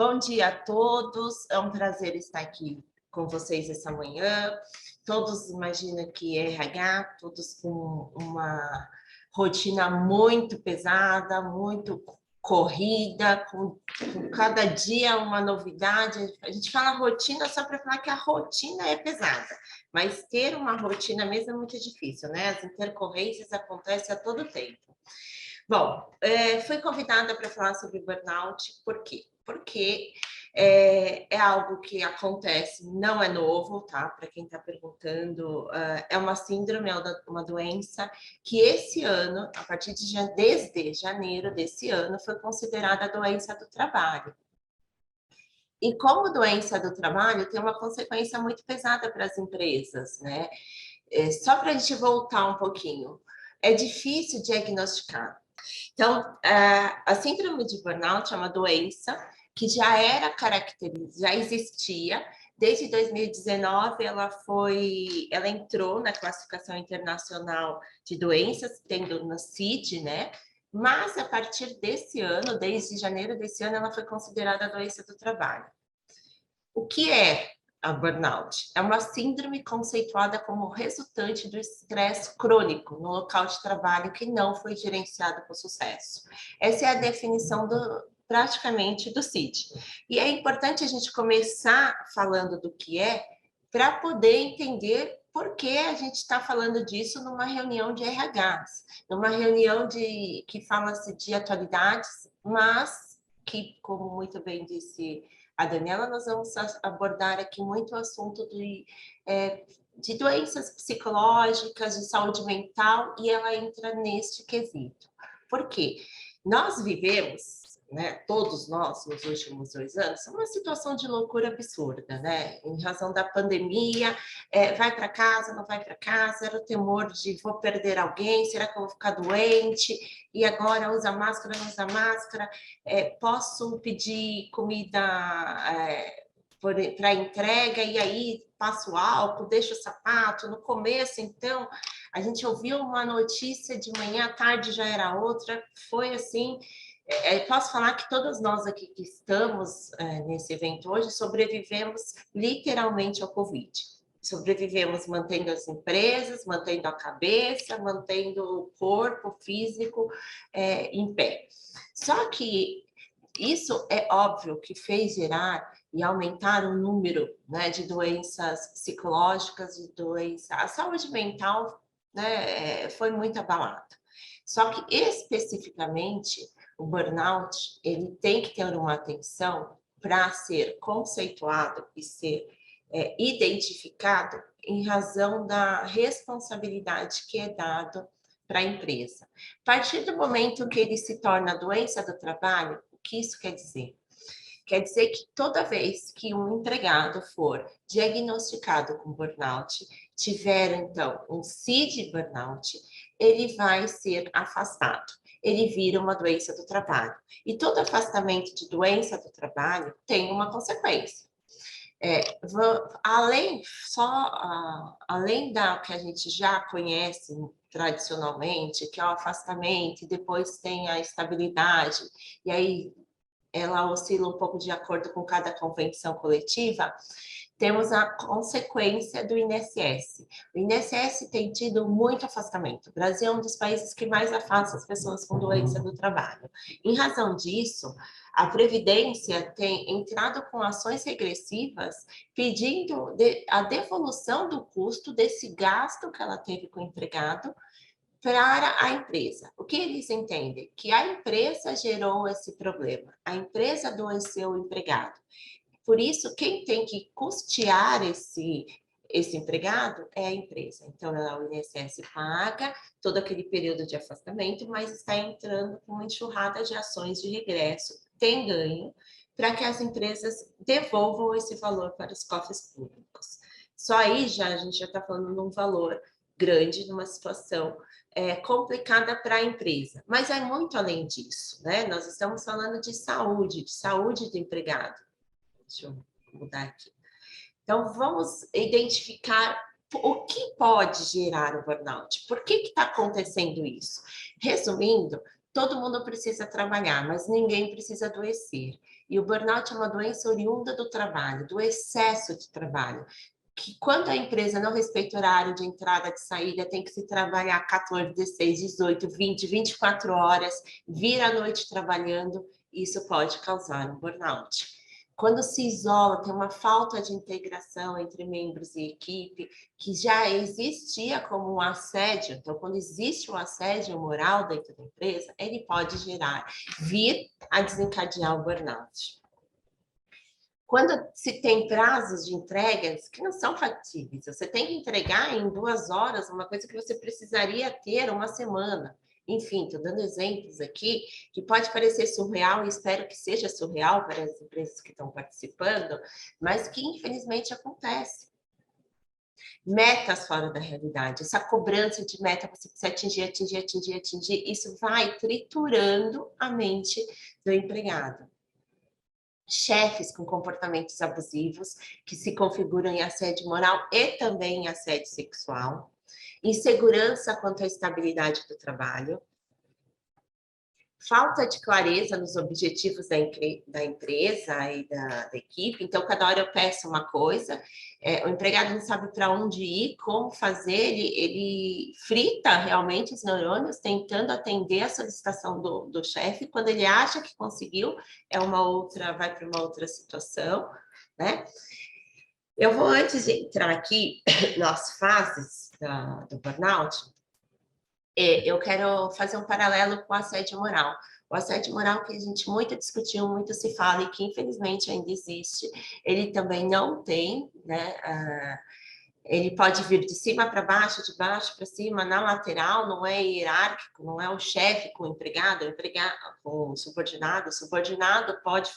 Bom dia a todos, é um prazer estar aqui com vocês essa manhã. Todos imaginam que é RH, todos com uma rotina muito pesada, muito corrida, com cada dia uma novidade. A gente fala rotina só para falar que a rotina é pesada, mas ter uma rotina mesmo é muito difícil, né? As intercorrências acontecem a todo tempo. Bom, fui convidada para falar sobre burnout, por quê? Porque é algo que acontece, não é novo, tá? Para quem está perguntando, é uma síndrome, é uma doença que esse ano, a partir desde janeiro desse ano, foi considerada doença do trabalho. E como doença do trabalho, tem uma consequência muito pesada para as empresas, né? Só para a gente voltar um pouquinho, é difícil diagnosticar. Então, a síndrome de burnout é uma doença que já era caracterizada, já existia. Desde 2019, ela entrou na classificação internacional de doenças, tendo no CID, né? Mas a partir desse ano, desde janeiro desse ano, ela foi considerada a doença do trabalho. O que é a burnout? É uma síndrome conceituada como resultante do estresse crônico no local de trabalho que não foi gerenciado com sucesso. Essa é a definição praticamente do CID. E é importante a gente começar falando do que é para poder entender por que a gente está falando disso numa reunião de RHs, numa reunião que fala-se de atualidades, mas que, como muito bem disse a Daniela, nós vamos abordar aqui muito o assunto de doenças psicológicas, de saúde mental, e ela entra neste quesito. Por quê? Nós vivemos, né, todos nós, nos últimos 2 anos, uma situação de loucura absurda, né? Em razão da pandemia, vai para casa, não vai para casa, era o temor de vou perder alguém, será que eu vou ficar doente? E agora usa máscara, não usa máscara, posso pedir comida para entrega e aí passo álcool, deixo o sapato. No começo, então, a gente ouviu uma notícia de manhã, à tarde já era outra, foi assim. Posso falar que todos nós aqui que estamos nesse evento hoje sobrevivemos literalmente ao Covid. Sobrevivemos mantendo as empresas, mantendo a cabeça, mantendo o corpo físico em pé. Só que isso é óbvio que fez gerar e aumentar o número, né, de doenças psicológicas, de doenças. A saúde mental, né, foi muito abalada. Só que especificamente o burnout, ele tem que ter uma atenção para ser conceituado e ser identificado em razão da responsabilidade que é dado para a empresa. A partir do momento que ele se torna doença do trabalho, o que isso quer dizer? Quer dizer que toda vez que um empregado for diagnosticado com burnout, tiver então um CID burnout, ele vai ser afastado. Ele vira uma doença do trabalho. E todo afastamento de doença do trabalho tem uma consequência. Além da que a gente já conhece tradicionalmente, que é o afastamento, e depois tem a estabilidade, e aí ela oscila um pouco de acordo com cada convenção coletiva, temos a consequência do INSS. O INSS tem tido muito afastamento. O Brasil é um dos países que mais afasta as pessoas com doença do trabalho. Em razão disso, a Previdência tem entrado com ações regressivas pedindo a devolução do custo desse gasto que ela teve com o empregado para a empresa. O que eles entendem? Que a empresa gerou esse problema, a empresa adoeceu o empregado. Por isso, quem tem que custear esse empregado é a empresa. Então, o INSS paga todo aquele período de afastamento, mas está entrando com uma enxurrada de ações de regresso, tem ganho, para que as empresas devolvam esse valor para os cofres públicos. Só aí a gente já está falando de um valor grande, numa situação complicada para a empresa. Mas é muito além disso, né? Nós estamos falando de saúde do empregado. Deixa eu mudar aqui. Então, vamos identificar o que pode gerar o burnout. Por que está acontecendo isso? Resumindo, Todo mundo precisa trabalhar, mas ninguém precisa adoecer. E o burnout é uma doença oriunda do trabalho, do excesso de trabalho. Que quando a empresa não respeita o horário de entrada, de saída, tem que se trabalhar 14, 16, 18, 20, 24 horas, vira a noite trabalhando, isso pode causar um burnout. Quando se isola, tem uma falta de integração entre membros e equipe, que já existia como um assédio. Então, quando existe um assédio moral dentro da empresa, ele pode vir a desencadear o burnout. Quando se tem prazos de entregas que não são factíveis, você tem que entregar em 2 horas uma coisa que você precisaria ter uma semana. Enfim, estou dando exemplos aqui que pode parecer surreal, e espero que seja surreal para as empresas que estão participando, mas que infelizmente acontece. Metas fora da realidade, essa cobrança de meta, você precisa atingir, isso vai triturando a mente do empregado. Chefes com comportamentos abusivos, que se configuram em assédio moral e também em assédio sexual, insegurança quanto à estabilidade do trabalho, falta de clareza nos objetivos da empresa e da equipe. Então, cada hora eu peço uma coisa, o empregado não sabe para onde ir, como fazer, ele frita realmente os neurônios tentando atender a solicitação do chefe. Quando ele acha que conseguiu, vai para uma outra situação, né? Eu vou, antes de entrar aqui nas fases do burnout, eu quero fazer um paralelo com o assédio moral. O assédio moral que a gente muito discutiu, muito se fala e que infelizmente ainda existe, ele também não tem, né? Ele pode vir de cima para baixo, de baixo para cima, na lateral, não é hierárquico, não é o chefe com o empregado com o subordinado pode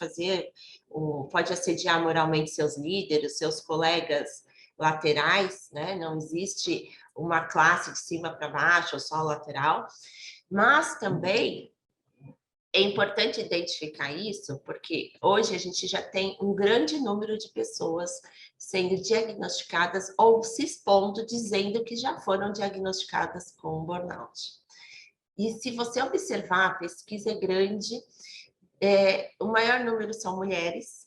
pode assediar moralmente seus líderes, seus colegas laterais, né? Não existe uma classe de cima para baixo ou só lateral, mas também é importante identificar isso, porque hoje a gente já tem um grande número de pessoas sendo diagnosticadas ou se expondo, dizendo que já foram diagnosticadas com burnout. E se você observar, a pesquisa é grande, o maior número são mulheres,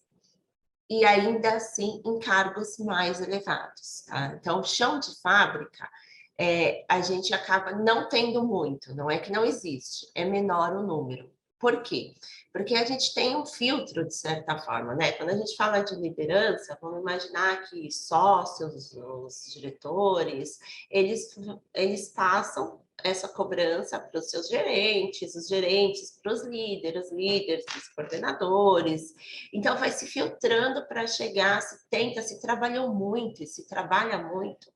e ainda assim em cargos mais elevados. Tá? Então, chão de fábrica, a gente acaba não tendo muito, não é que não existe, é menor o número. Por quê? Porque a gente tem um filtro, de certa forma, né? Quando a gente fala de liderança, vamos imaginar que sócios, os diretores, eles passam essa cobrança para os seus gerentes, os gerentes para os líderes para os coordenadores. Então, vai se filtrando para chegar, se trabalhou muito, e se trabalha muito,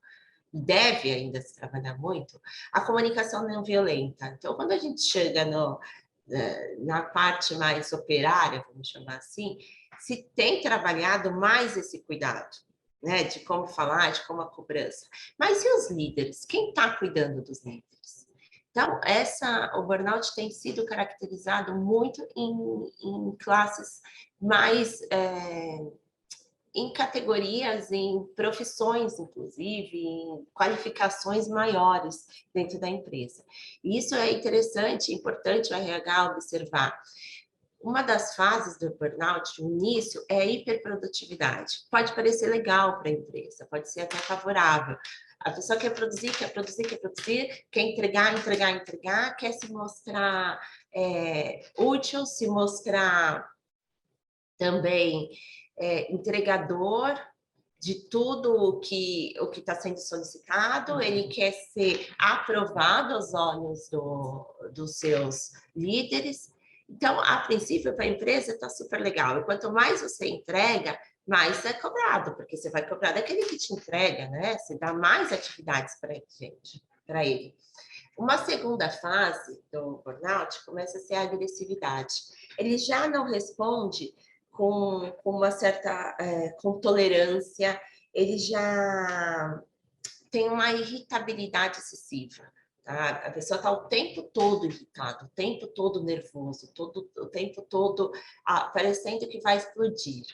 deve ainda se trabalhar muito, a comunicação não violenta. Então, quando a gente chega na parte mais operária, vamos chamar assim, se tem trabalhado mais esse cuidado, né, de como falar, de como a cobrança. Mas e os líderes? Quem está cuidando dos líderes? Então, o burnout tem sido caracterizado muito em classes mais em categorias, em profissões, inclusive, em qualificações maiores dentro da empresa. E isso é interessante, importante o RH observar. Uma das fases do burnout, no início, é a hiperprodutividade. Pode parecer legal para a empresa, pode ser até favorável. A pessoa quer produzir, quer entregar, quer se mostrar útil, se mostrar também entregador de tudo o que está sendo solicitado, ele quer ser aprovado aos olhos dos seus líderes. Então, a princípio, para a empresa está super legal. E quanto mais você entrega, mais é cobrado, porque você vai cobrar daquele que te entrega, né? Você dá mais atividades para ele. Uma segunda fase do burnout começa a ser a agressividade. Ele já não responde com uma certa com tolerância, ele já tem uma irritabilidade excessiva. Tá? A pessoa está o tempo todo irritada, o tempo todo nervoso, o tempo todo parecendo que vai explodir.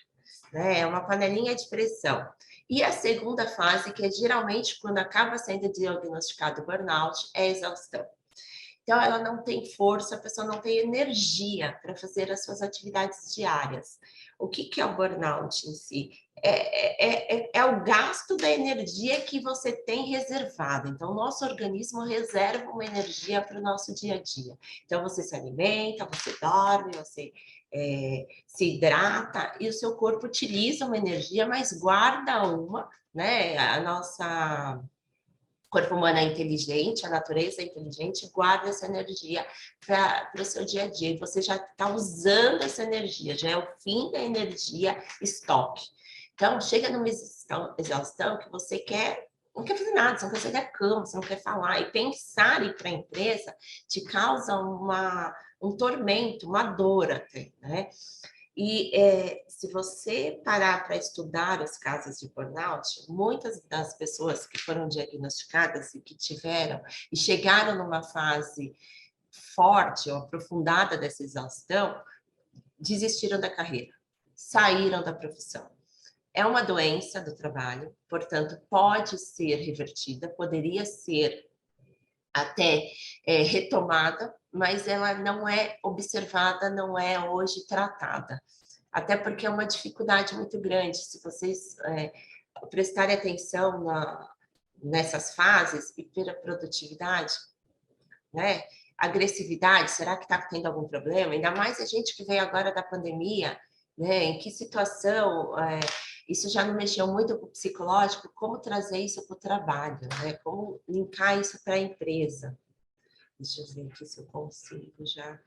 Né? É uma panelinha de pressão. E a segunda fase, que é geralmente quando acaba sendo diagnosticado burnout, é a exaustão. Então, ela não tem força, a pessoa não tem energia para fazer as suas atividades diárias. O que é o burnout em si? É o gasto da energia que você tem reservada. Então, o nosso organismo reserva uma energia para o nosso dia a dia. Então, você se alimenta, você dorme, você se hidrata e o seu corpo utiliza uma energia, mas guarda uma, né? A nossa corpo humano é inteligente, a natureza é inteligente, guarda essa energia para o seu dia a dia. E você já está usando essa energia, já é o fim da energia estoque. Então, chega numa exaustão que você não quer fazer nada, você não quer sair da cama, você não quer falar. E pensar em ir para a empresa te causa um tormento, uma dor até, né? E se você parar para estudar os casos de burnout, muitas das pessoas que foram diagnosticadas e que tiveram e chegaram numa fase forte ou aprofundada dessa exaustão, desistiram da carreira, saíram da profissão. É uma doença do trabalho, portanto, pode ser revertida, poderia ser até retomada, mas ela não é observada, não é hoje tratada. Até porque é uma dificuldade muito grande. Se vocês prestarem atenção nessas fases, hiperprodutividade, né? Agressividade, será que está tendo algum problema? Ainda mais a gente que veio agora da pandemia, né? Em que situação isso já não mexeu muito com o psicológico? Como trazer isso para o trabalho, né? Como linkar isso para a empresa? Deixa eu ver aqui se eu consigo já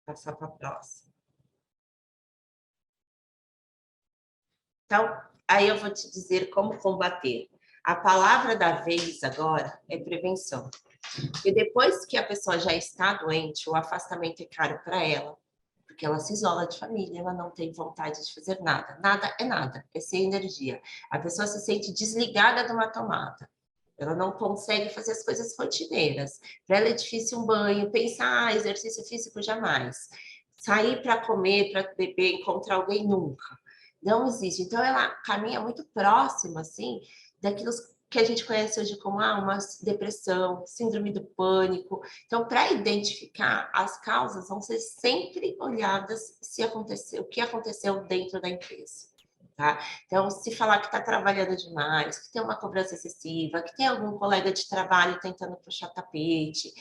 passar para a próxima. Então, aí eu vou te dizer como combater. A palavra da vez agora é prevenção. E depois que a pessoa já está doente, o afastamento é caro para ela, porque ela se isola de família, ela não tem vontade de fazer nada. Nada, é sem energia. A pessoa se sente desligada de uma tomada. Ela não consegue fazer as coisas rotineiras. Para ela é difícil um banho, pensar, exercício físico jamais. Sair para comer, para beber, encontrar alguém nunca. Não existe. Então, ela caminha muito próxima, assim, daquilo que a gente conhece hoje como uma depressão, síndrome do pânico. Então, para identificar as causas, vão ser sempre olhadas o que aconteceu dentro da empresa. Tá? Então, se falar que está trabalhando demais, que tem uma cobrança excessiva, que tem algum colega de trabalho tentando puxar tapete,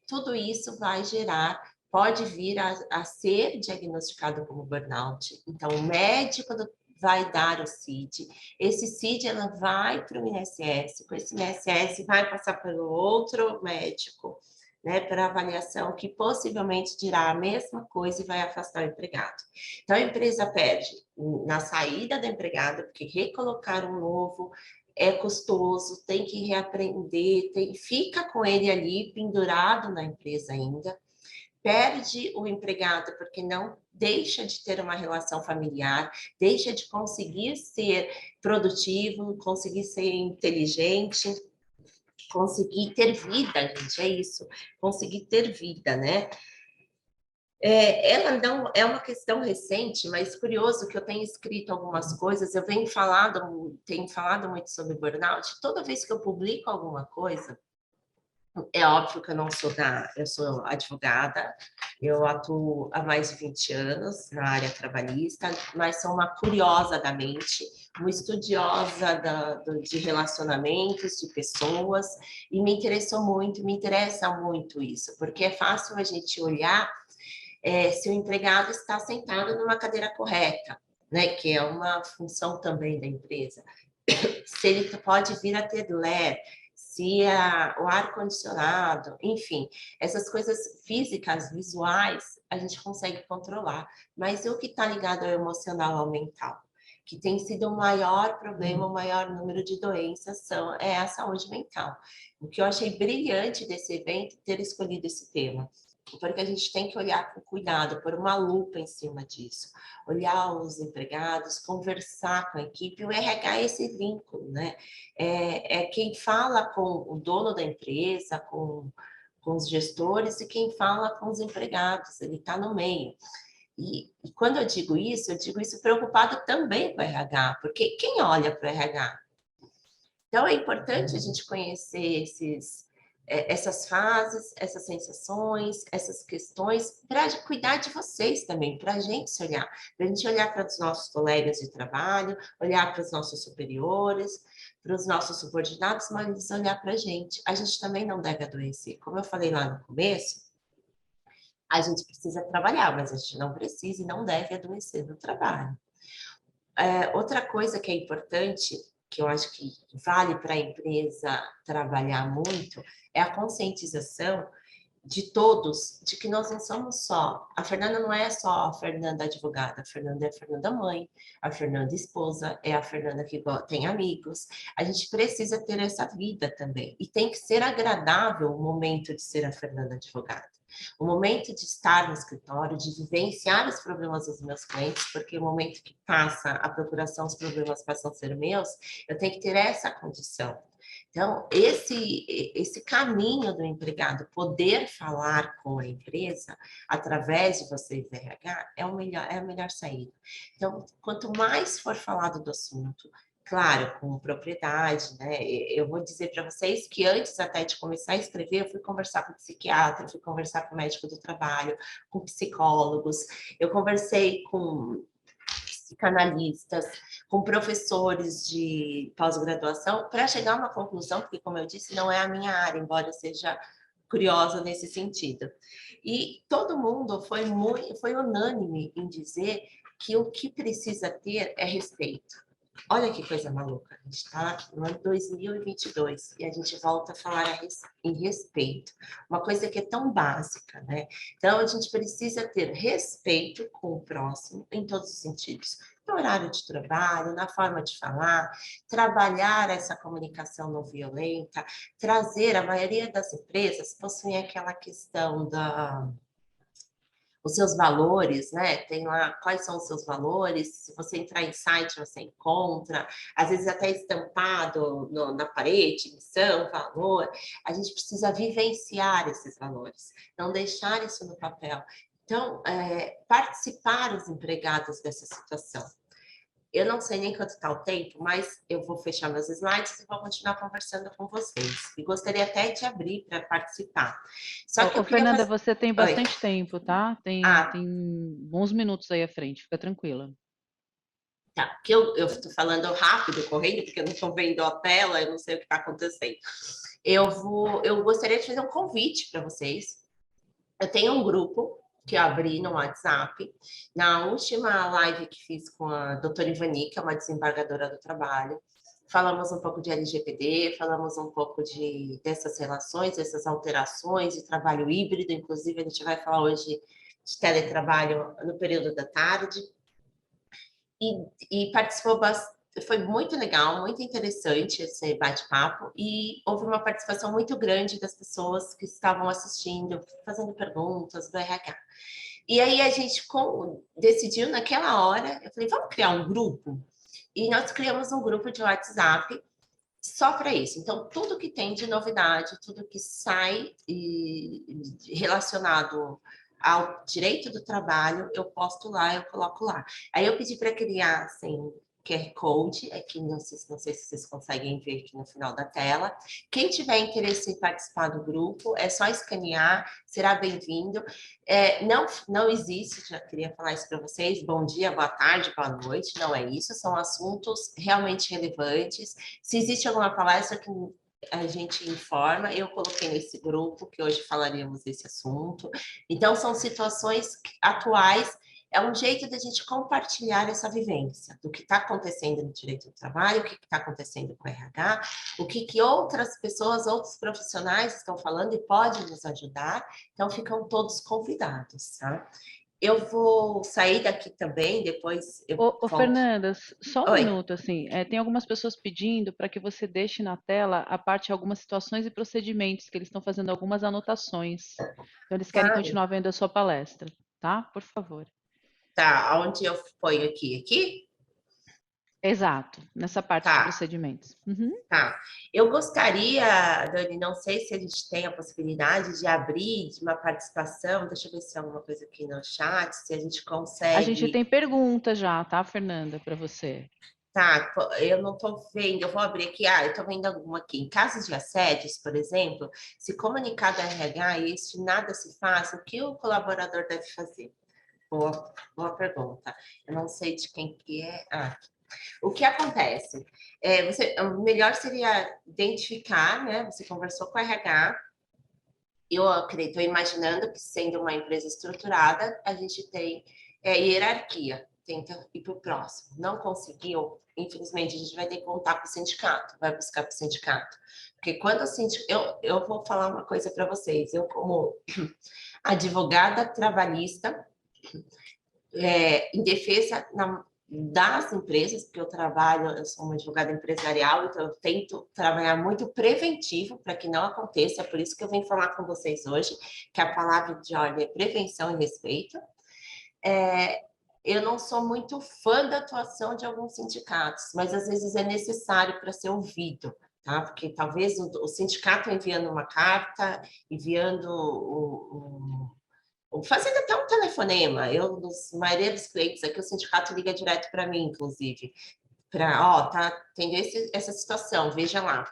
tudo isso vai gerar, pode vir a ser diagnosticado como burnout. Então, o médico vai dar o CID, esse CID ela vai para o INSS, com esse INSS vai passar pelo outro médico, né, para avaliação, que possivelmente dirá a mesma coisa e vai afastar o empregado. Então, a empresa perde na saída do empregado, porque recolocar um novo é custoso, tem que reaprender, fica com ele ali pendurado na empresa ainda, perde o empregado porque não deixa de ter uma relação familiar, deixa de conseguir ser produtivo, conseguir ser inteligente, conseguir ter vida, gente, é isso, conseguir ter vida, né? Ela não é uma questão recente, mas curioso que eu tenho escrito algumas coisas, eu tenho falado muito sobre burnout. Toda vez que eu publico alguma coisa, é óbvio que eu sou advogada, eu atuo há mais de 20 anos na área trabalhista, mas sou uma curiosa da mente, uma estudiosa de relacionamentos, de pessoas, e me interessa muito isso, porque é fácil a gente olhar se o empregado está sentado numa cadeira correta, né, que é uma função também da empresa. Se ele pode vir a ter ler, se o ar-condicionado, enfim, essas coisas físicas, visuais, a gente consegue controlar. Mas o que está ligado ao emocional, ao mental? Que tem sido o maior problema, o maior número de doenças é a saúde mental. O que eu achei brilhante desse evento ter escolhido esse tema, porque a gente tem que olhar com cuidado, pôr uma lupa em cima disso, olhar os empregados, conversar com a equipe, o RH é esse vínculo, né? É quem fala com o dono da empresa, com os gestores e quem fala com os empregados, ele está no meio. E quando eu digo isso preocupado também com o RH, porque quem olha para o RH? Então, é importante a gente conhecer essas fases, essas sensações, essas questões, para cuidar de vocês também, para a gente se olhar, para a gente olhar para os nossos colegas de trabalho, olhar para os nossos superiores, para os nossos subordinados, mas olhar para a gente. A gente também não deve adoecer. Como eu falei lá no começo, a gente precisa trabalhar, mas a gente não precisa e não deve adoecer no trabalho. Outra coisa que é importante, que eu acho que vale para a empresa trabalhar muito, é a conscientização de todos, de que nós não somos só. A Fernanda não é só a Fernanda advogada, a Fernanda é a Fernanda mãe, a Fernanda esposa, é a Fernanda que tem amigos. A gente precisa ter essa vida também. E tem que ser agradável o momento de ser a Fernanda advogada. O momento de estar no escritório, de vivenciar os problemas dos meus clientes, porque o momento que passa a procuração, os problemas passam a ser meus, eu tenho que ter essa condição. Então, esse caminho do empregado poder falar com a empresa através de vocês, RH, é a melhor saída. Então, quanto mais for falado do assunto, claro, com propriedade, né? Eu vou dizer para vocês que antes até de começar a escrever, eu fui conversar com psiquiatra, fui conversar com médico do trabalho, com psicólogos, eu conversei com psicanalistas, com professores de pós-graduação, para chegar a uma conclusão, porque, como eu disse, não é a minha área, embora eu seja curiosa nesse sentido. E todo mundo foi unânime em dizer que o que precisa ter é respeito. Olha que coisa maluca, a gente está no ano 2022 e a gente volta a falar em respeito, uma coisa que é tão básica, né? Então, a gente precisa ter respeito com o próximo em todos os sentidos. No horário de trabalho, na forma de falar, trabalhar essa comunicação não violenta, trazer, a maioria das empresas possuem aquela questão os seus valores, né? Tem lá quais são os seus valores. Se você entrar em site, você encontra, às vezes até estampado na parede, missão, valor. A gente precisa vivenciar esses valores, não deixar isso no papel. Então, participar os empregados dessa situação. Eu não sei nem quanto está o tempo, mas eu vou fechar meus slides e vou continuar conversando com vocês. E gostaria até de abrir para participar. Só que Ô, eu queria Fernanda, fazer. você tem Oi. bastante tempo, tá? Tem, Ah, tem bons minutos aí à frente, fica tranquila. tá, porque eu estou falando rápido, correndo, porque eu não estou vendo a tela, eu não sei o que está acontecendo. Eu gostaria de fazer um convite para vocês. Eu tenho um grupo que eu abri no WhatsApp. Na última live que fiz com a doutora Ivani, que é uma desembargadora do trabalho, falamos um pouco de LGPD, falamos um pouco dessas relações, dessas alterações de trabalho híbrido, inclusive a gente vai falar hoje de teletrabalho no período da tarde. E participou bastante. Foi muito legal, muito interessante esse bate-papo e houve uma participação muito grande das pessoas que estavam assistindo, fazendo perguntas do RH. E aí a gente decidiu naquela hora, eu falei, vamos criar um grupo? E nós criamos um grupo de WhatsApp só para isso. Então, tudo que tem de novidade, tudo que sai relacionado ao direito do trabalho, eu posto lá, eu coloco lá. Aí eu pedi para criar, assim, QR Code, aqui não sei se vocês conseguem ver aqui no final da tela. Quem tiver interesse em participar do grupo, é só escanear, será bem-vindo. Não existe, já queria falar isso para vocês, bom dia, boa tarde, boa noite, não é isso, são assuntos realmente relevantes. Se existe alguma palestra que a gente informa, eu coloquei nesse grupo que hoje falaríamos desse assunto. Então, são situações atuais, é um jeito da gente compartilhar essa vivência do que está acontecendo no direito do trabalho, o que está acontecendo com o RH, o que outras pessoas, outros profissionais estão falando e podem nos ajudar. Então, ficam todos convidados, tá? Eu vou sair daqui também, depois eu Ô, volto. Fernanda, só um Oi. minuto, assim, tem algumas pessoas pedindo para que você deixe na tela a parte de algumas situações e procedimentos, que eles estão fazendo algumas anotações. Então, eles querem Claro. continuar vendo a sua palestra, tá? Por favor. Tá, onde eu ponho aqui? Aqui? Exato, nessa parte de Tá, procedimentos. Uhum. tá. Eu gostaria, Dani, não sei se a gente tem a possibilidade de abrir de uma participação, deixa eu ver se tem alguma coisa aqui no chat, se a gente A gente consegue. tem pergunta já, tá, Fernanda, para você. Tá, eu não estou vendo, eu vou abrir aqui, eu estou vendo alguma aqui. Em casos de assédios, por exemplo, se comunicar do RH e este nada se faz, o que o colaborador deve fazer? Boa pergunta. Eu não sei de quem que é. O que acontece? O melhor seria identificar, né? Você conversou com o RH, eu acredito, estou imaginando que sendo uma empresa estruturada, a gente tem hierarquia, tenta ir para o próximo. Não conseguiu, infelizmente, a gente vai ter que contar com o sindicato, vai buscar para o sindicato. Porque quando o sindicato. Eu vou falar uma coisa para vocês, eu, como advogada trabalhista, em defesa das empresas, porque eu trabalho, eu sou uma advogada empresarial, então eu tento trabalhar muito preventivo para que não aconteça, é por isso que eu venho falar com vocês hoje, que a palavra de ordem é prevenção e respeito. Eu não sou muito fã da atuação de alguns sindicatos, mas às vezes é necessário para ser ouvido, tá? Porque talvez o sindicato enviando uma carta, enviando fazendo até um telefonema. A maioria dos clientes aqui, o sindicato liga direto para mim, inclusive, tá tendo essa situação, veja lá,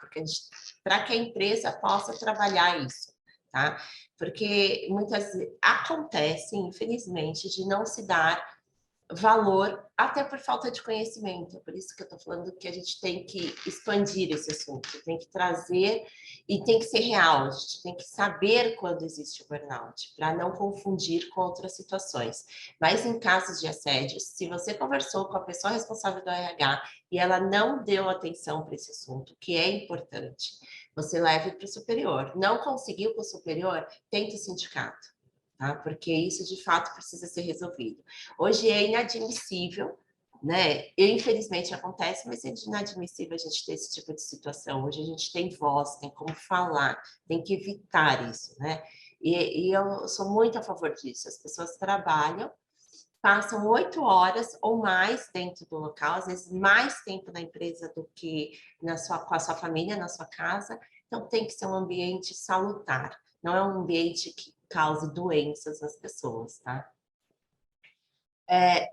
para que a empresa possa trabalhar isso, tá? Porque muitas vezes acontece, infelizmente, de não se dar valor, até por falta de conhecimento. Por isso que eu estou falando que a gente tem que expandir esse assunto, tem que trazer e tem que ser real. A gente tem que saber quando existe o burnout, para não confundir com outras situações. Mas em casos de assédio, se você conversou com a pessoa responsável do RH e ela não deu atenção para esse assunto, que é importante, você leve para o superior. Não conseguiu com o superior, tente o sindicato. Tá? Porque isso de fato precisa ser resolvido. Hoje é inadmissível, né? Infelizmente acontece, mas é inadmissível a gente ter esse tipo de situação. Hoje a gente tem voz, tem como falar, tem que evitar isso, né? E eu sou muito a favor disso. As pessoas trabalham, passam 8 horas ou mais dentro do local, às vezes mais tempo na empresa do que com a sua família, na sua casa. Então tem que ser um ambiente salutar, não é um ambiente que cause doenças nas pessoas, tá?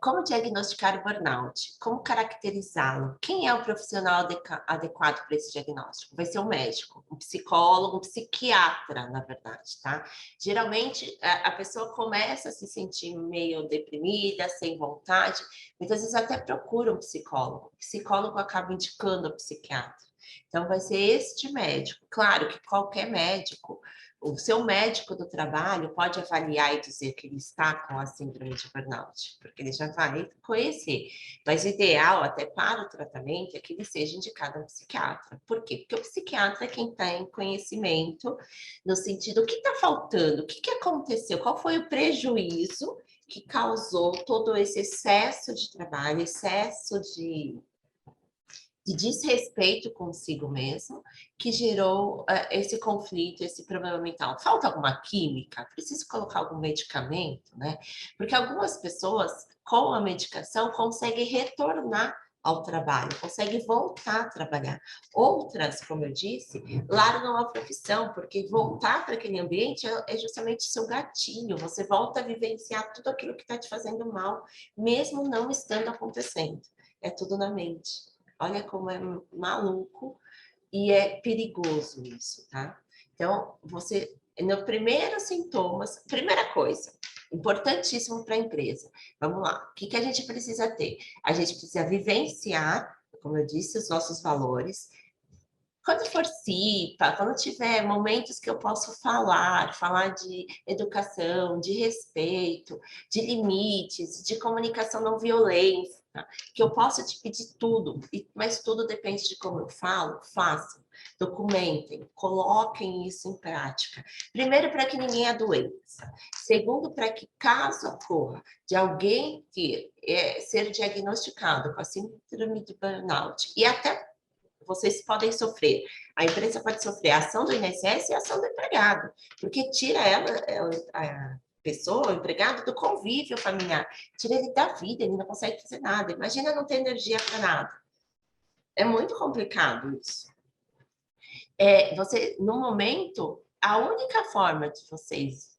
Como diagnosticar o burnout? Como caracterizá-lo? Quem é o profissional adequado para esse diagnóstico? Vai ser um médico, um psicólogo, um psiquiatra, na verdade, tá? Geralmente, a pessoa começa a se sentir meio deprimida, sem vontade, muitas vezes até procura um psicólogo. O psicólogo acaba indicando o psiquiatra. Então, vai ser este médico. Claro que qualquer médico, o seu médico do trabalho pode avaliar e dizer que ele está com a síndrome de burnout, porque ele já vai conhecer. Mas o ideal, até para o tratamento, é que ele seja indicado a um psiquiatra. Por quê? Porque o psiquiatra é quem tem conhecimento no sentido, o que está faltando? O que aconteceu? Qual foi o prejuízo que causou todo esse excesso de trabalho, excesso de desrespeito consigo mesmo, que gerou esse conflito, esse problema mental. Falta alguma química? Precisa colocar algum medicamento, né? Porque algumas pessoas, com a medicação, conseguem retornar ao trabalho, conseguem voltar a trabalhar. Outras, como eu disse, largam a profissão, porque voltar para aquele ambiente é justamente seu gatilho, você volta a vivenciar tudo aquilo que está te fazendo mal, mesmo não estando acontecendo. É tudo na mente. Olha como é maluco e é perigoso isso, tá? Então, no primeiro sintomas, primeira coisa, importantíssimo para a empresa. Vamos lá, o que a gente precisa ter? A gente precisa vivenciar, como eu disse, os nossos valores. Quando for CIPA, quando tiver momentos que eu posso falar de educação, de respeito, de limites, de comunicação não violenta, que eu posso te pedir tudo, mas tudo depende de como eu falo, façam, documentem, coloquem isso em prática. Primeiro, para que ninguém adoeça. Segundo, para que caso ocorra de alguém ser diagnosticado com a síndrome de burnout e até vocês podem sofrer. A empresa pode sofrer a ação do INSS e a ação do empregado, porque tira a pessoa, o empregado, do convívio familiar, tira ele da vida, ele não consegue fazer nada. Imagina não ter energia para nada. É muito complicado isso. No momento, a única forma de vocês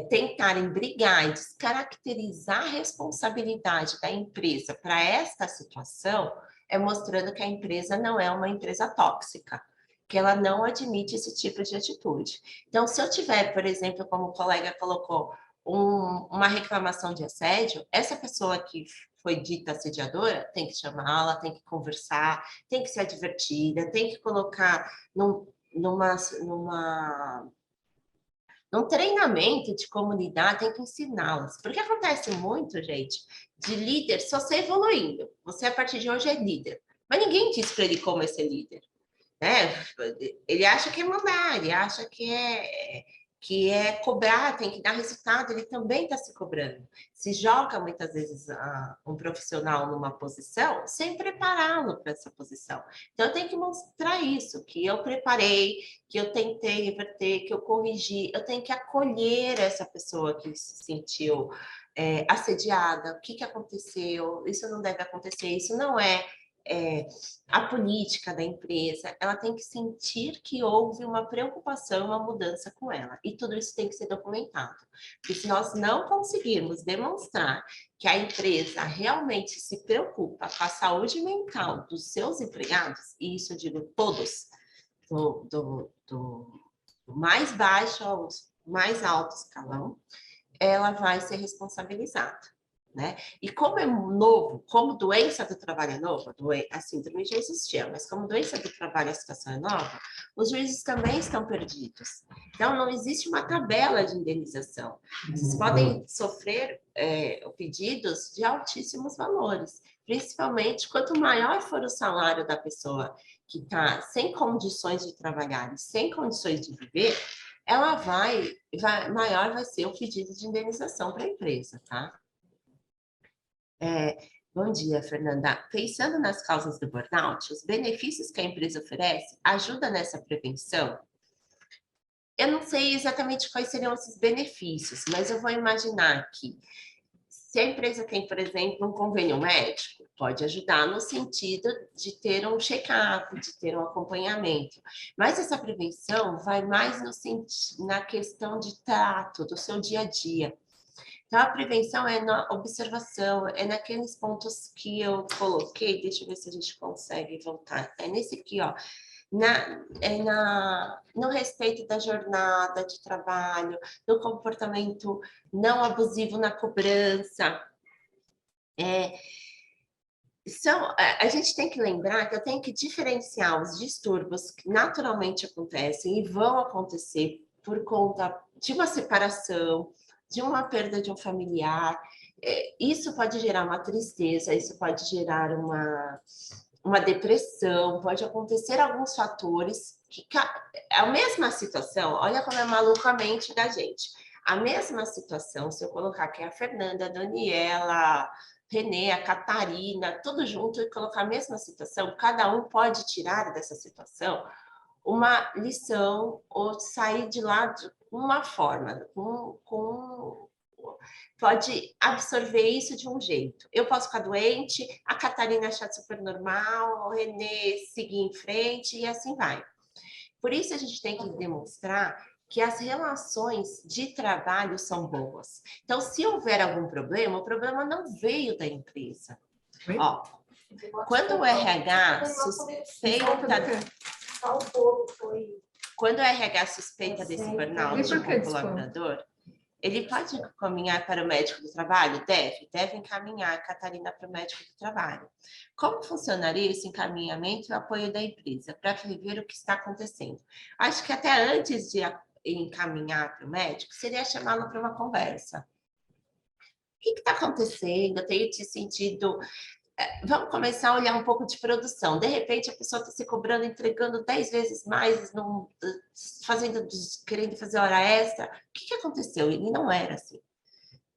tentarem brigar e descaracterizar a responsabilidade da empresa para esta situação é mostrando que a empresa não é uma empresa tóxica, que ela não admite esse tipo de atitude. Então, se eu tiver, por exemplo, como o colega colocou, uma reclamação de assédio, essa pessoa que foi dita assediadora tem que chamá-la, tem que conversar, tem que ser advertida, tem que colocar num treinamento de comunidade, tem que ensiná-las. Porque acontece muito, gente, de líder só ser evoluindo. Você, a partir de hoje, é líder. Mas ninguém diz para ele como é ser líder. Né? Ele acha que é mandar, ele acha que é cobrar, tem que dar resultado, ele também está se cobrando. Se joga muitas vezes um profissional numa posição sem prepará-lo para essa posição. Então, eu tenho que mostrar isso, que eu preparei, que eu tentei reverter, que eu corrigi, eu tenho que acolher essa pessoa que se sentiu assediada, o que aconteceu, isso não deve acontecer, isso não é a política da empresa, ela tem que sentir que houve uma preocupação, uma mudança com ela. E tudo isso tem que ser documentado. Porque se nós não conseguirmos demonstrar que a empresa realmente se preocupa com a saúde mental dos seus empregados, e isso eu digo todos, do mais baixo ao mais alto escalão, ela vai ser responsabilizada. Né? E como é novo, como doença do trabalho é nova, a síndrome já existia, mas como doença do trabalho a situação é nova, os juízes também estão perdidos. Então, não existe uma tabela de indenização. Vocês podem sofrer pedidos de altíssimos valores, principalmente quanto maior for o salário da pessoa que está sem condições de trabalhar e sem condições de viver, ela maior vai ser o pedido de indenização para a empresa, tá? Bom dia, Fernanda. Pensando nas causas do burnout, os benefícios que a empresa oferece ajudam nessa prevenção? Eu não sei exatamente quais seriam esses benefícios, mas eu vou imaginar que se a empresa tem, por exemplo, um convênio médico, pode ajudar no sentido de ter um check-up, de ter um acompanhamento. Mas essa prevenção vai mais na questão de trato do seu dia a dia. Então, a prevenção é na observação, é naqueles pontos que eu coloquei, deixa eu ver se a gente consegue voltar. É nesse aqui, ó. No respeito da jornada de trabalho, do comportamento não abusivo na cobrança. A gente tem que lembrar que eu tenho que diferenciar os distúrbios que naturalmente acontecem e vão acontecer por conta de uma separação, de uma perda de um familiar. Isso pode gerar uma tristeza, isso pode gerar uma depressão, pode acontecer alguns fatores que a mesma situação, olha como é maluca a mente da gente. A mesma situação, se eu colocar que é a Fernanda, a Daniela, Renê, a Catarina, tudo junto e colocar a mesma situação, cada um pode tirar dessa situação uma lição ou sair de lá de uma forma, pode absorver isso de um jeito. Eu posso ficar doente, a Catarina achar super normal, o Renê seguir em frente e assim vai. Por isso a gente tem que demonstrar que as relações de trabalho são boas. Então, se houver algum problema, o problema não veio da empresa. Ó, quando o RH suspeita desse burnout de um colaborador, ele pode encaminhar para o médico do trabalho? Deve encaminhar a Catarina para o médico do trabalho. Como funcionaria esse encaminhamento e o apoio da empresa para ver o que está acontecendo? Acho que até antes de encaminhar para o médico, seria chamá-lo para uma conversa. O que está acontecendo? Eu tenho te sentido... Vamos começar a olhar um pouco de produção. De repente, a pessoa está se cobrando, entregando 10 vezes mais, querendo fazer hora extra. O que aconteceu? Ele não era assim. O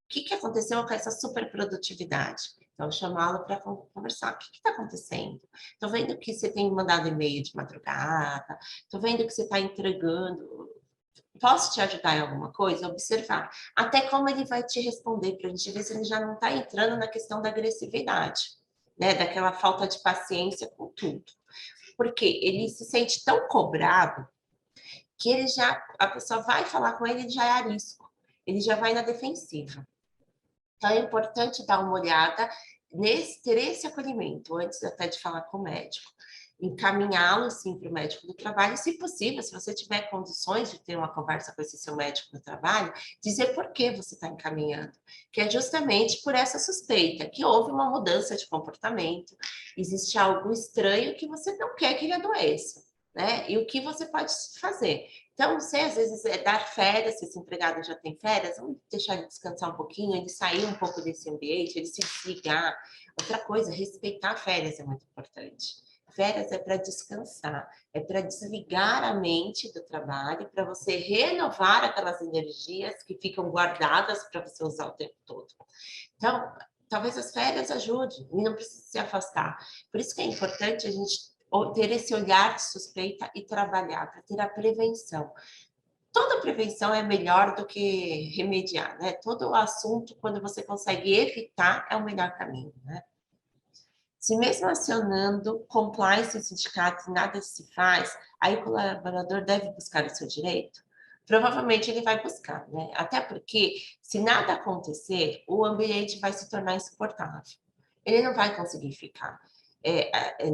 que aconteceu com essa superprodutividade? Então, chamá-lo para conversar. O que está acontecendo? Estou vendo que você tem mandado e-mail de madrugada, estou vendo que você está entregando. Posso te ajudar em alguma coisa? Observar. Até como ele vai te responder, para a gente ver se ele já não está entrando na questão da agressividade. Né, daquela falta de paciência com tudo. Porque ele se sente tão cobrado que a pessoa vai falar com ele, ele já é arisco, ele já vai na defensiva. Então, é importante dar uma olhada ter esse acolhimento, antes até de falar com o médico, encaminhá-lo, assim, para o médico do trabalho, se possível, se você tiver condições de ter uma conversa com esse seu médico do trabalho, dizer por que você está encaminhando, que é justamente por essa suspeita, que houve uma mudança de comportamento, existe algo estranho que você não quer que ele adoeça, né? E o que você pode fazer? Então, não sei, às vezes é dar férias, se esse empregado já tem férias, vamos deixar ele descansar um pouquinho, ele sair um pouco desse ambiente, ele se desligar. Outra coisa, respeitar férias é muito importante. Férias é para descansar, é para desligar a mente do trabalho, para você renovar aquelas energias que ficam guardadas para você usar o tempo todo. Então, talvez as férias ajudem e não precisa se afastar. Por isso que é importante a gente ter esse olhar de suspeita e trabalhar para ter a prevenção. Toda prevenção é melhor do que remediar, né? Todo assunto, quando você consegue evitar, é o melhor caminho, né? Se mesmo acionando compliance e sindicatos nada se faz, aí o colaborador deve buscar o seu direito? Provavelmente ele vai buscar, né? Até porque, se nada acontecer, o ambiente vai se tornar insuportável. Ele não vai conseguir ficar.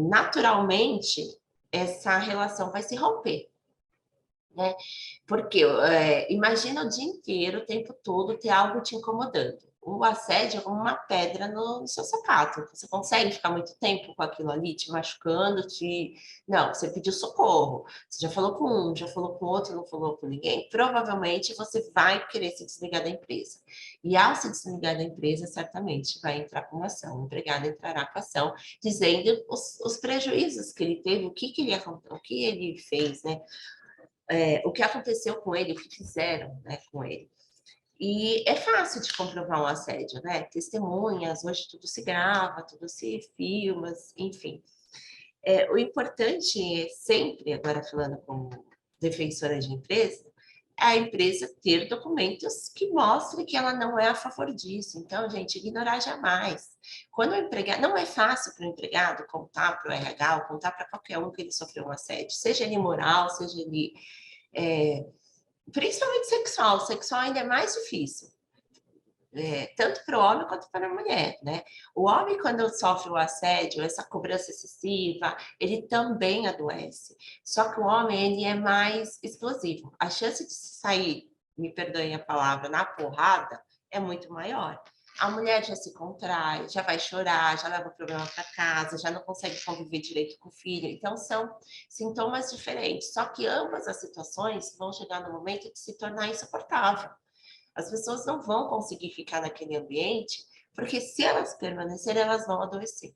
Naturalmente, essa relação vai se romper, né? Porque imagina o dia inteiro, o tempo todo, ter algo te incomodando. O assédio é como uma pedra no seu sapato. Você consegue ficar muito tempo com aquilo ali, te machucando, te... Não, você pediu socorro. Você já falou com um, já falou com outro, não falou com ninguém. Provavelmente você vai querer se desligar da empresa. E ao se desligar da empresa, certamente vai entrar com uma ação. O empregado entrará com ação, dizendo os prejuízos que ele teve, o que ele fez, né? O que aconteceu com ele, o que fizeram, né, com ele. E é fácil de comprovar um assédio, né? Testemunhas, hoje tudo se grava, tudo se filma, enfim. O importante é sempre, agora falando como defensora de empresa, é a empresa ter documentos que mostrem que ela não é a favor disso. Então, gente, ignorar jamais. Quando o empregado, não é fácil para o empregado contar para o RH ou contar para qualquer um que ele sofreu um assédio, seja ele moral, seja ele principalmente sexual. Sexual ainda é mais difícil. Tanto para o homem quanto para a mulher, né? O homem, quando sofre o assédio, essa cobrança excessiva, ele também adoece. Só que o homem, ele é mais explosivo. A chance de sair, me perdoem a palavra, na porrada, é muito maior. A mulher já se contrai, já vai chorar, já leva o problema para casa, já não consegue conviver direito com o filho. Então, são sintomas diferentes. Só que ambas as situações vão chegar no momento de se tornar insuportável. As pessoas não vão conseguir ficar naquele ambiente, porque se elas permanecerem, elas vão adoecer.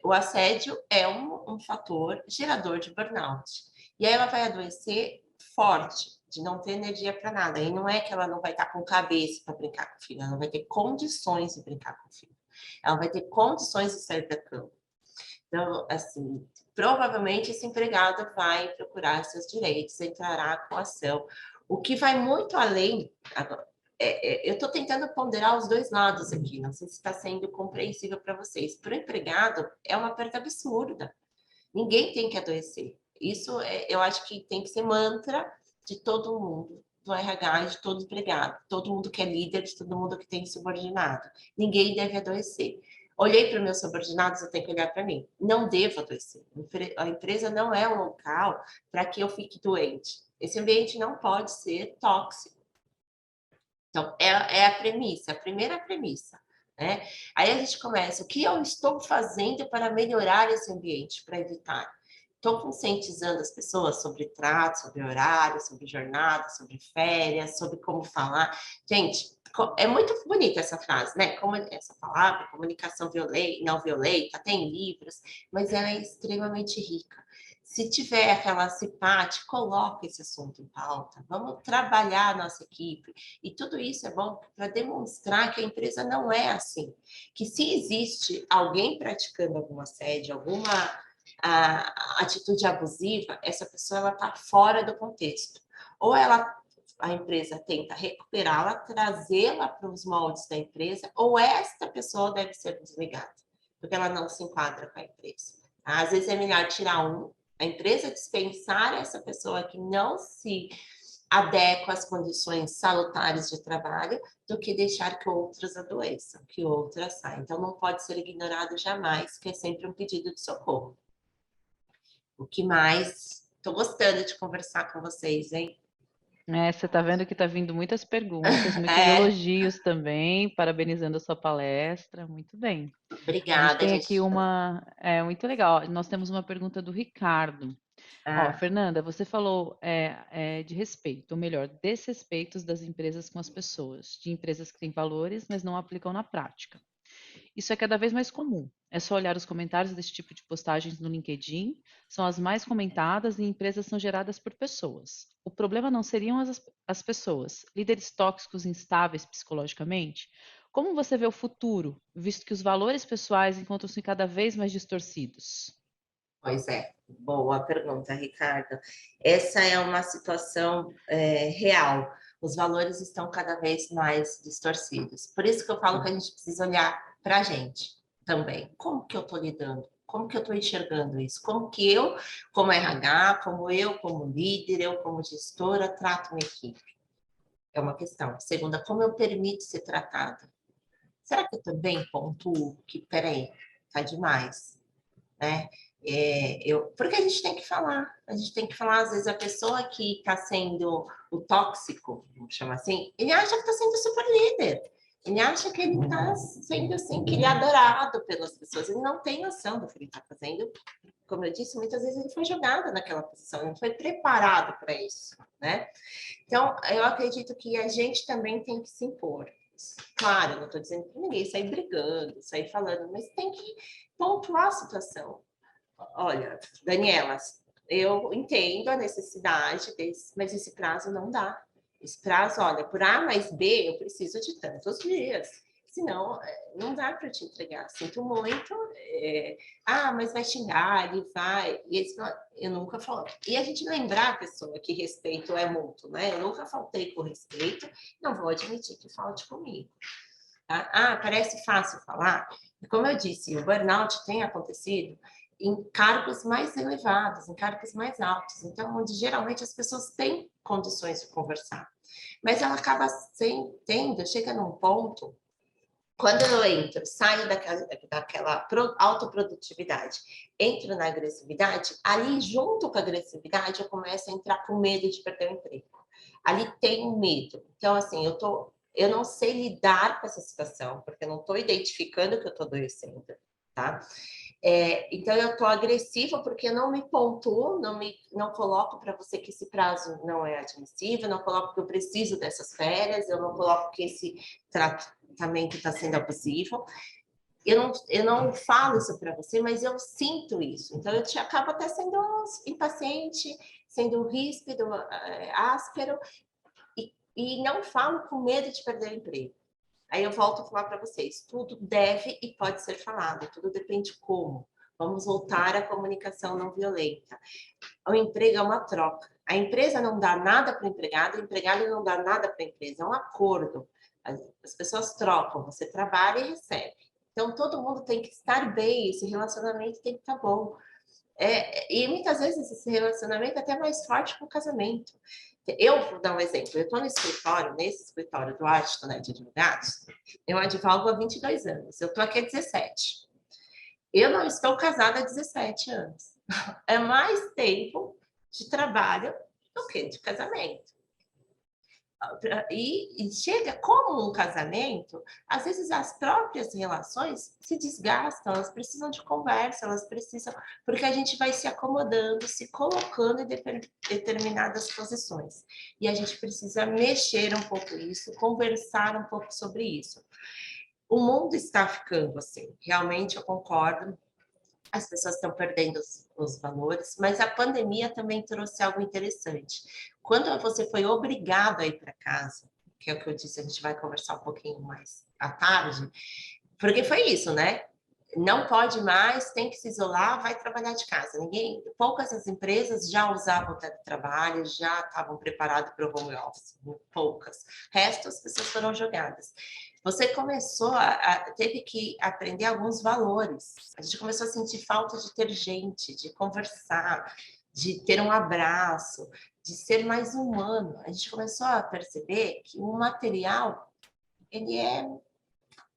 O assédio é um fator gerador de burnout. E aí ela vai adoecer forte, de não ter energia para nada. E não é que ela não vai estar com cabeça para brincar com o filho, ela não vai ter condições de brincar com o filho. Ela vai ter condições de sair da cama. Então, assim, provavelmente esse empregado vai procurar seus direitos, entrará com ação. O que vai muito além, eu estou tentando ponderar os dois lados aqui, não sei se está sendo compreensível para vocês. Para o empregado, é uma perda absurda. Ninguém tem que adoecer. Isso eu acho que tem que ser mantra de todo mundo, do RH, de todo empregado, todo mundo que é líder, de todo mundo que tem subordinado. Ninguém deve adoecer. Olhei para os meus subordinados, eu tenho que olhar para mim. Não devo adoecer. A empresa não é um local para que eu fique doente. Esse ambiente não pode ser tóxico. Então, é a premissa, a primeira premissa, né? Aí a gente começa, o que eu estou fazendo para melhorar esse ambiente, para evitar? Estou conscientizando as pessoas sobre trato, sobre horário, sobre jornada, sobre férias, sobre como falar. Gente, é muito bonita essa frase, né? Como essa palavra, comunicação não violenta, tem livros, mas ela é extremamente rica. Se tiver aquela CIPAT, coloca esse assunto em pauta. Vamos trabalhar a nossa equipe. E tudo isso é bom para demonstrar que a empresa não é assim. Que se existe alguém praticando algum assédio, alguma atitude abusiva, essa pessoa está fora do contexto. Ou a empresa tenta recuperá-la, trazê-la para os moldes da empresa, ou esta pessoa deve ser desligada, porque ela não se enquadra com a empresa. Às vezes é melhor tirar a empresa dispensar essa pessoa que não se adequa às condições salutares de trabalho do que deixar que outras adoeçam, que outras saiam. Então, não pode ser ignorado jamais, que é sempre um pedido de socorro. O que mais? Estou gostando de conversar com vocês, hein? Você está vendo que está vindo muitas perguntas, muitos É, elogios também, parabenizando a sua palestra. Muito bem. A gente obrigada, tem aqui gente. muito legal. Nós temos uma pergunta do Ricardo. Ó, Ah, Fernanda, você falou de respeito, ou melhor, desrespeitos das empresas com as pessoas, de empresas que têm valores, mas não aplicam na prática. Isso é cada vez mais comum. É só olhar os comentários desse tipo de postagens no LinkedIn, são as mais comentadas e empresas são geradas por pessoas. O problema não seriam as pessoas, líderes tóxicos instáveis psicologicamente? Como você vê o futuro, visto que os valores pessoais encontram-se cada vez mais distorcidos? pois é, boa pergunta, Ricardo. Essa é uma situação real. Os valores estão cada vez mais distorcidos. Por isso que eu falo que a gente precisa olhar para a gente também. Como que eu estou lidando? Como que eu estou enxergando isso? Como que eu, como RH, como eu, como líder, eu como gestora, trato minha equipe? É uma questão. Segunda, como eu permito ser tratada? Será que eu também pontuo que, peraí, tá demais? Né? Porque a gente tem que falar, às vezes, a pessoa que está sendo o tóxico, vamos chamar assim, ele acha que está sendo super líder, ele acha que ele está sendo assim, que ele é adorado pelas pessoas, ele não tem noção do que ele está fazendo. Como eu disse, muitas vezes ele foi jogado naquela posição, ele não foi preparado para isso, né? Então, eu acredito que a gente também tem que se impor. Claro, não estou dizendo que ninguém sair brigando, sair falando, mas tem que pontuar a situação. Olha, Daniela, eu entendo a necessidade desse, mas esse prazo não dá. Esse prazo, olha, por A mais B, eu preciso de tantos dias. Senão, não dá para te entregar. Sinto muito. Mas vai xingar, ele vai. E eles, eu nunca falo. E a gente lembrar a pessoa que respeito é mútuo, né? Eu nunca faltei com respeito, não vou admitir que falte comigo. Tá? Parece fácil falar. Como eu disse, o burnout tem acontecido em cargos mais elevados, em cargos mais altos, então, onde geralmente as pessoas têm condições de conversar. Mas ela acaba tendo, chega num ponto, quando eu entro, saio daquela autoprodutividade, entro na agressividade, ali junto com a agressividade eu começo a entrar com medo de perder o emprego. Ali tem um medo. Então, assim, eu não sei lidar com essa situação, porque eu não estou identificando que eu estou adoecendo, tá? Então, eu estou agressiva porque eu não me pontuo, não coloco para você que esse prazo não é admissível, não coloco que eu preciso dessas férias, eu não coloco que esse tratamento está sendo abusivo. Eu não falo isso para você, mas eu sinto isso. Então, eu te acabo até sendo impaciente, sendo ríspido, áspero, e não falo com medo de perder o emprego. Aí eu volto a falar para vocês, tudo deve e pode ser falado, tudo depende como. Vamos voltar à comunicação não violenta. O emprego é uma troca. A empresa não dá nada para o empregado não dá nada para a empresa. É um acordo. As pessoas trocam, você trabalha e recebe. Então, todo mundo tem que estar bem, esse relacionamento tem que estar bom. E muitas vezes esse relacionamento é até mais forte que o casamento. Eu vou dar um exemplo. Eu estou no escritório, nesse escritório do Ashton, né, de advogados, eu advogo há 22 anos. Eu estou aqui há 17. Eu não estou casada há 17 anos. É mais tempo de trabalho do que de casamento. E chega como um casamento, às vezes as próprias relações se desgastam, elas precisam de conversa, elas precisam, porque a gente vai se acomodando, se colocando em determinadas posições. E a gente precisa mexer um pouco isso, conversar um pouco sobre isso. O mundo está ficando assim, realmente eu concordo, as pessoas estão perdendo os valores, mas a pandemia também trouxe algo interessante. Quando você foi obrigado a ir para casa, que é o que eu disse, a gente vai conversar um pouquinho mais à tarde, porque foi isso, né? Não pode mais, tem que se isolar, vai trabalhar de casa. Poucas as empresas já usavam o teletrabalho, já estavam preparadas para o home office, poucas. O resto, as pessoas foram jogadas. Você teve que aprender alguns valores. A gente começou a sentir falta de ter gente, de conversar, de ter um abraço, de ser mais humano. A gente começou a perceber que o material, ele é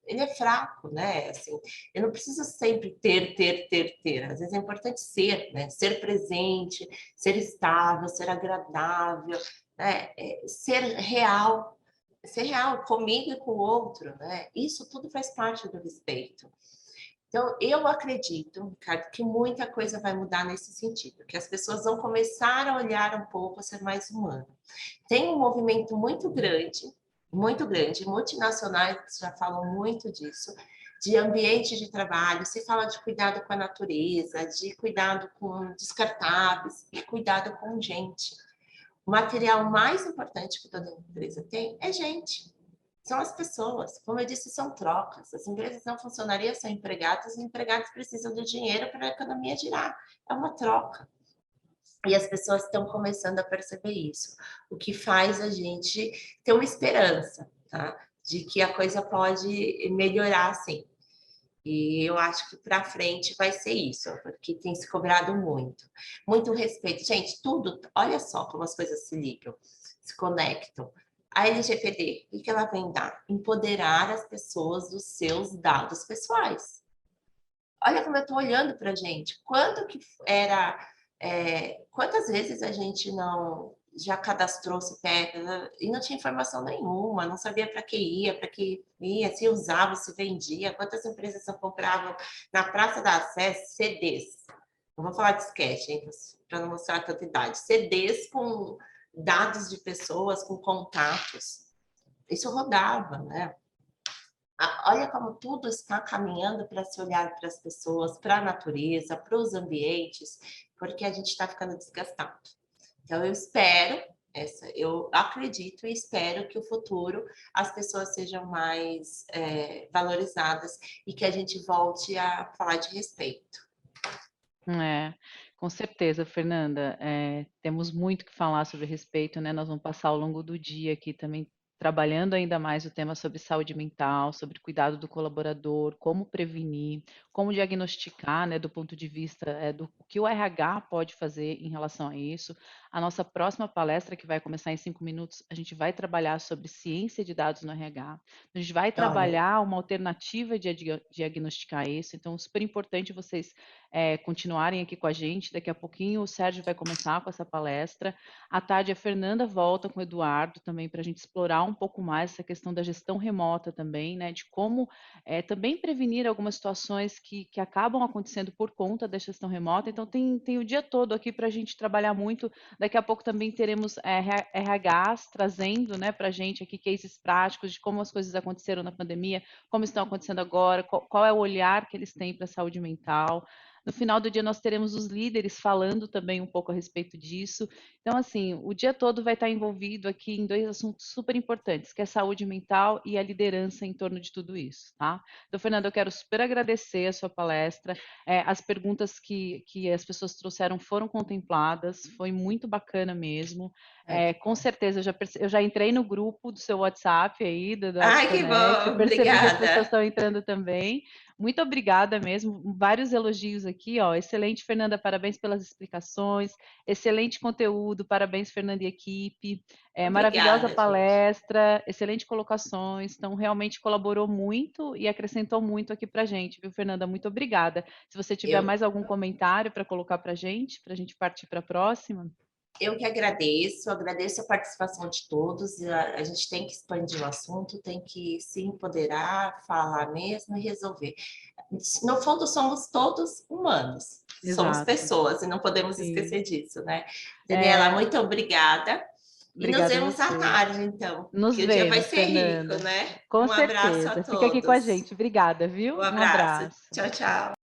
ele é fraco, né? Assim, eu não preciso sempre ter. Às vezes é importante ser, né? Ser presente, ser estável, ser agradável, né? Ser real comigo e com o outro, né? Isso tudo faz parte do respeito. Então, eu acredito, Ricardo, que muita coisa vai mudar nesse sentido, que as pessoas vão começar a olhar um pouco, a ser mais humano. Tem um movimento muito grande, multinacionais já falam muito disso, de ambiente de trabalho, se fala de cuidado com a natureza, de cuidado com descartáveis e cuidado com gente. O material mais importante que toda empresa tem é gente. São as pessoas. Como eu disse, são trocas. As empresas não funcionariam sem empregados, e empregados precisam do dinheiro para a economia girar. É uma troca. E as pessoas estão começando a perceber isso, o que faz a gente ter uma esperança, tá? De que a coisa pode melhorar, sim. E eu acho que para frente vai ser isso, porque tem se cobrado muito. Muito respeito. Gente, tudo, olha só como as coisas se ligam, se conectam. A LGPD, o que ela vem dar? Empoderar as pessoas dos seus dados pessoais. Olha como eu estou olhando para a gente. Quanto que era. Quantas vezes a gente não já cadastrou CPF, né? E não tinha informação nenhuma, não sabia para que ia, se usava, se vendia, quantas empresas não compravam na Praça da Sé CDs. Não vou falar de disquete, hein, para não mostrar tanta idade. CDs com dados de pessoas, com contatos. Isso rodava, né? Olha como tudo está caminhando para se olhar para as pessoas, para a natureza, para os ambientes, porque a gente está ficando desgastado. Então, eu acredito e espero que o futuro as pessoas sejam mais valorizadas e que a gente volte a falar de respeito. É, com certeza, Fernanda. Temos muito que falar sobre respeito, né? Nós vamos passar ao longo do dia aqui também trabalhando ainda mais o tema sobre saúde mental, sobre cuidado do colaborador, como prevenir, como diagnosticar, né, do ponto de vista do que o RH pode fazer em relação a isso. A nossa próxima palestra, que vai começar em 5 minutos, a gente vai trabalhar sobre ciência de dados no RH. A gente vai Olha, trabalhar uma alternativa de diagnosticar isso. Então, super importante vocês continuarem aqui com a gente. Daqui a pouquinho o Sérgio vai começar com essa palestra. À tarde a Fernanda volta com o Eduardo também para a gente explorar um pouco mais essa questão da gestão remota também, né? De como também prevenir algumas situações que acabam acontecendo por conta da gestão remota. Então tem o dia todo aqui para a gente trabalhar muito. Daqui a pouco também teremos RHs trazendo, né, para a gente aqui cases práticos de como as coisas aconteceram na pandemia, como estão acontecendo agora, qual é o olhar que eles têm para a saúde mental. No final do dia, nós teremos os líderes falando também um pouco a respeito disso. Então, assim, o dia todo vai estar envolvido aqui em dois assuntos super importantes, que é a saúde mental e a liderança em torno de tudo isso, tá? Então, Fernanda, eu quero super agradecer a sua palestra. As perguntas que as pessoas trouxeram foram contempladas, foi muito bacana mesmo. que Com bom. certeza, eu já entrei no grupo do seu WhatsApp aí, do Ai, que AppConnect, bom, percebi que as pessoas obrigada. estão entrando também. Muito obrigada mesmo, vários elogios aqui, ó. Excelente, Fernanda, parabéns pelas explicações, excelente conteúdo, parabéns, Fernanda e equipe. Maravilhosa Obrigada, gente. palestra, excelente colocações, então realmente colaborou muito e acrescentou muito aqui pra gente, viu, Fernanda? Muito obrigada. Se você tiver Eu mais algum comentário para colocar pra gente partir para a próxima. Eu que agradeço a participação de todos. A gente tem que expandir o assunto, tem que se empoderar, falar mesmo e resolver. No fundo, somos todos humanos, somos Exato, pessoas e não podemos sim. esquecer disso, né? Daniela, É, muito obrigada. E nos obrigada a vemos à você. tarde, então, Nos que o dia vai vemos, ser rico, Fernanda. né? Com Um abraço a certeza. Fica aqui com a todos. gente. Obrigada, Um viu? Um abraço. abraço. Tchau, tchau.